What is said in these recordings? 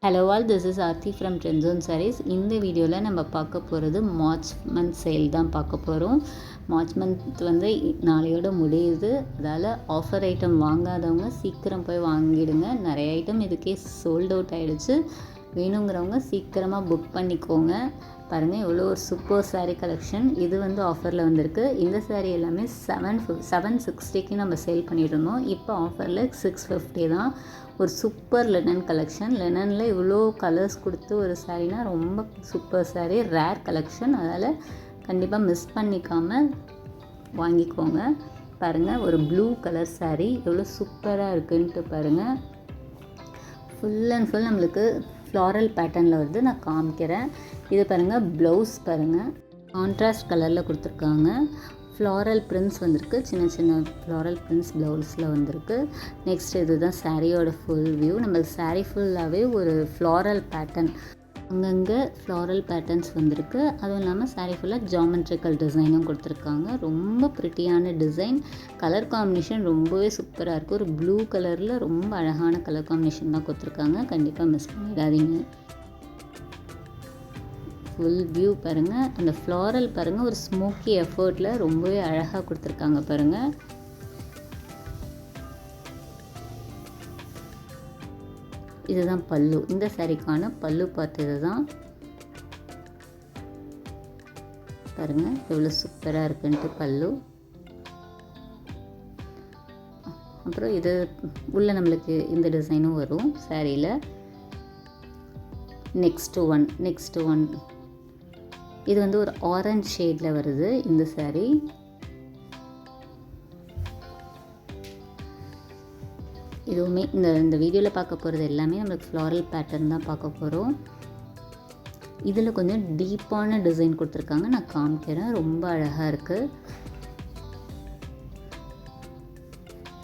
Hello all, this is Aarthi from Trend Zone Sarees. இந்த வீடியோவில் நம்ம பார்க்க போகிறது மார்ச் மந்த் சேல் தான் பார்க்க போகிறோம். மார்ச் மந்த் வந்து நாளையோட முடியுது. அதால் ஆஃபர் ஐட்டம் வாங்காதவங்க சீக்கிரம் போய் வாங்கிடுங்க. நிறைய ஐட்டம் இதுக்கே சோல்ட் அவுட் ஆகிடுச்சு. வேணுங்கிறவங்க சீக்கிரமாக புக் பண்ணிக்கோங்க. பாருங்கள், எவ்வளோ ஒரு சூப்பர் சாரீ கலெக்ஷன். இது வந்து ஆஃபரில் வந்திருக்கு. இந்த சாரீ எல்லாமே 760க்கு நம்ம சேல் பண்ணிட்டு இருந்தோம். இப்போ ஆஃபரில் 650 தான். ஒரு சூப்பர் லெனன் கலெக்ஷன். லெனனில் இவ்வளோ கலர்ஸ் கொடுத்து ஒரு சாரீனா ரொம்ப சூப்பர் சாரீ, ரேர் கலெக்ஷன். அதனால் கண்டிப்பாக மிஸ் பண்ணிக்காமல் வாங்கிக்கோங்க. பாருங்கள், ஒரு ப்ளூ கலர் சாரீ எவ்வளோ சூப்பராக இருக்குன்ட்டு பாருங்கள். ஃபுல் அண்ட் ஃபுல் நம்மளுக்கு ஃப்ளாரல் பேட்டர்னில் வருது. நான் காமிக்கிறேன். இது பாருங்கள், ப்ளவுஸ் பாருங்கள், கான்ட்ராஸ்ட் கலரில் கொடுத்துருக்காங்க. ஃப்ளாரல் பிரிண்ட்ஸ் வந்திருக்கு, சின்ன சின்ன ஃப்ளாரல் பிரிண்ட்ஸ் ப்ளவுஸில் வந்திருக்கு. நெக்ஸ்ட் இது தான் சாரியோட ஃபுல் வியூ. நம்மளுக்கு சாரீ ஃபுல்லாகவே ஒரு ஃப்ளாரல் பேட்டர்ன், அங்கங்கே ஃப்ளாரல் பேட்டர்ன்ஸ் வந்திருக்கு. அதுவும் இல்லாமல் சாரீ ஃபுல்லாக ஜாமெட்ரிக்கல் டிசைனும் கொடுத்துருக்காங்க. ரொம்ப ப்ரிட்டியான டிசைன். கலர் காம்பினேஷன் ரொம்பவே சூப்பராக இருக்குது. ஒரு ப்ளூ கலரில் ரொம்ப அழகான கலர் காம்பினேஷன் தான் கொடுத்துருக்காங்க. கண்டிப்பாக மிஸ் பண்ணிடாதீங்க. ஃபுல் வியூ பாருங்கள். அந்த ஃப்ளாரல் பாருங்கள், ஒரு ஸ்மோக்கி எஃபர்ட்டில் ரொம்பவே அழகாக கொடுத்துருக்காங்க பாருங்கள். இதுதான் பல்லு. இந்த சாரிக்கான பல்லு பார்த்து இதுதான் பாருங்கள், எவ்வளோ சூப்பராக இருக்குன்ட்டு பல்லு. அப்புறம் இது உள்ள நம்மளுக்கு இந்த டிசைனும் வரும் சாரியில். நெக்ஸ்ட் ஒன் இது வந்து ஒரு ஆரஞ்ச் ஷேடில் வருது இந்த சாரீ. இதுவுமே இந்த வீடியோவில் பார்க்க போகிறது எல்லாமே நம்மளுக்கு ஃப்ளாரல் பேட்டர்ன் தான் பார்க்க போகிறோம். இதில் கொஞ்சம் டீப்பான டிசைன் கொடுத்துருக்காங்க. நான் காமிக்கிறேன். ரொம்ப அழகாக இருக்குது.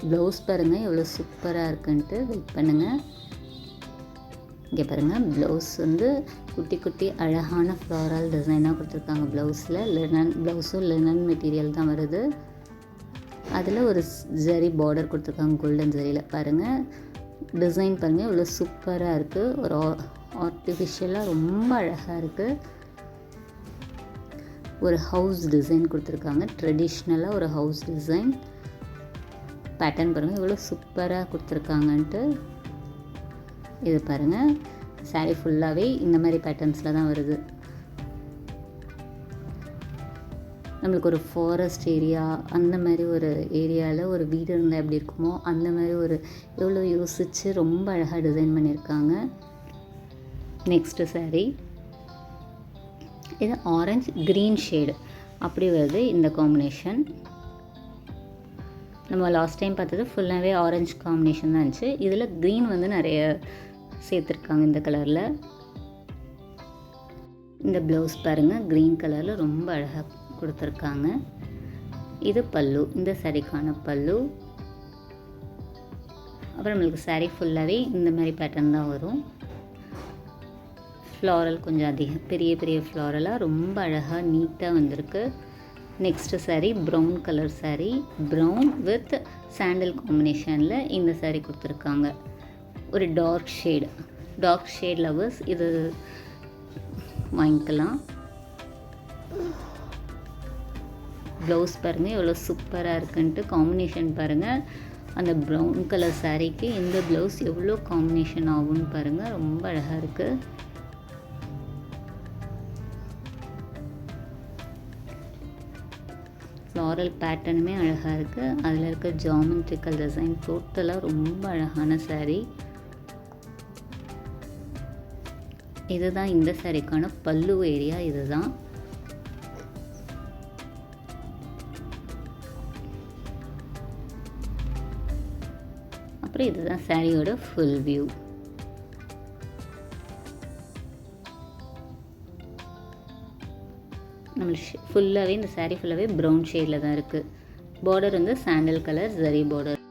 ப்ளவுஸ் பாருங்கள் எவ்வளோ சூப்பராக இருக்குன்ட்டு. வெயிட் பண்ணுங்கள். இங்கே பாருங்கள், ப்ளவுஸ் வந்து குட்டி குட்டி அழகான ஃப்ளாரல் டிசைனாக கொடுத்துருக்காங்க. ப்ளவுஸில் ப்ளவுஸும் லெனன் மெட்டீரியல் தான் வருது. அதில் ஒரு ஜரி பார்டர் கொடுத்துருக்காங்க கோல்டன் ஜரியில். பாருங்கள், டிசைன் பாருங்கள் இவ்வளோ சூப்பராக இருக்குது. ஒரு ஆர்டிஃபிஷியலாக ரொம்ப அழகாக இருக்குது. ஒரு ஹவுஸ் டிசைன் கொடுத்துருக்காங்க. ட்ரெடிஷ்னலாக ஒரு ஹவுஸ் டிசைன் பேட்டர்ன் பாருங்கள் இவ்வளோ சூப்பராக கொடுத்துருக்காங்கன்ட்டு. இது பாருங்கள், சாரீ ஃபுல்லாகவே இந்த மாதிரி பேட்டர்ன்ஸில் தான் வருது. நம்மளுக்கு ஒரு ஃபாரஸ்ட் ஏரியா, அந்த மாதிரி ஒரு ஏரியாவில் ஒரு வீடு இருந்தால் எப்படி இருக்குமோ அந்த மாதிரி ஒரு எவ்வளோ யோசித்து ரொம்ப அழகாக டிசைன் பண்ணியிருக்காங்க. நெக்ஸ்ட்டு சாரீ இது ஆரஞ்ச் க்ரீன் ஷேடு அப்படி வருது இந்த காம்பினேஷன். நம்ம லாஸ்ட் டைம் பார்த்தது ஃபுல்லாகவே ஆரஞ்ச் காம்பினேஷன் தான் இருந்துச்சு. இதில் க்ரீன் வந்து நிறைய சேர்த்துருக்காங்க இந்த கலரில். இந்த ப்ளவுஸ் பாருங்கள், க்ரீன் கலரில் ரொம்ப அழகாக கொடுத்துருக்காங்க. இது பல்லு, இந்த சாரீக்கான பல்லு. அப்புறம் நம்மளுக்கு சாரீ ஃபுல்லாகவே இந்த மாதிரி பேட்டர்ன் தான் வரும். ஃப்ளாரல் கொஞ்சம் அதிகம், பெரிய பெரிய ஃப்ளாரலாக ரொம்ப அழகாக நீட்டாக வந்திருக்கு. Next sari brown colour sari, brown with sandal காம்பினேஷனில் இந்த சாரீ கொடுத்துருக்காங்க. ஒரு டார்க் ஷேட் லவர்ஸ் இது வாங்கிக்கலாம். ப்ளவுஸ் பாருங்கள் எவ்வளோ சூப்பராக இருக்குன்ட்டு. காம்பினேஷன் பாருங்கள், அந்த ப்ரௌன் கலர் சாரீக்கு இந்த ப்ளவுஸ் எவ்வளோ காம்பினேஷன் ஆகும்னு பாருங்கள். ரொம்ப அழகாக இருக்குது. ஃப்ளாரல் பேட்டர்னுமே அழகாக இருக்குது. அதில் இருக்க ஜாமெட்ரிக்கல் டிசைன் டோட்டலாக ரொம்ப அழகான சாரீ. இதுதான் இந்த சாரீக்கான பல்லு ஏரியா. இதுதான் அப்புறம் இதுதான் சாரியோட ஃபுல் வியூ. நம்மளுக்கு ஃபுல்லாகவே இந்த சாரீ ஃபுல்லாகவே ப்ரௌன் ஷேடில் தான் இருக்குது. பார்டர் வந்து சாண்டல் கலர் ஜரி பார்டர்.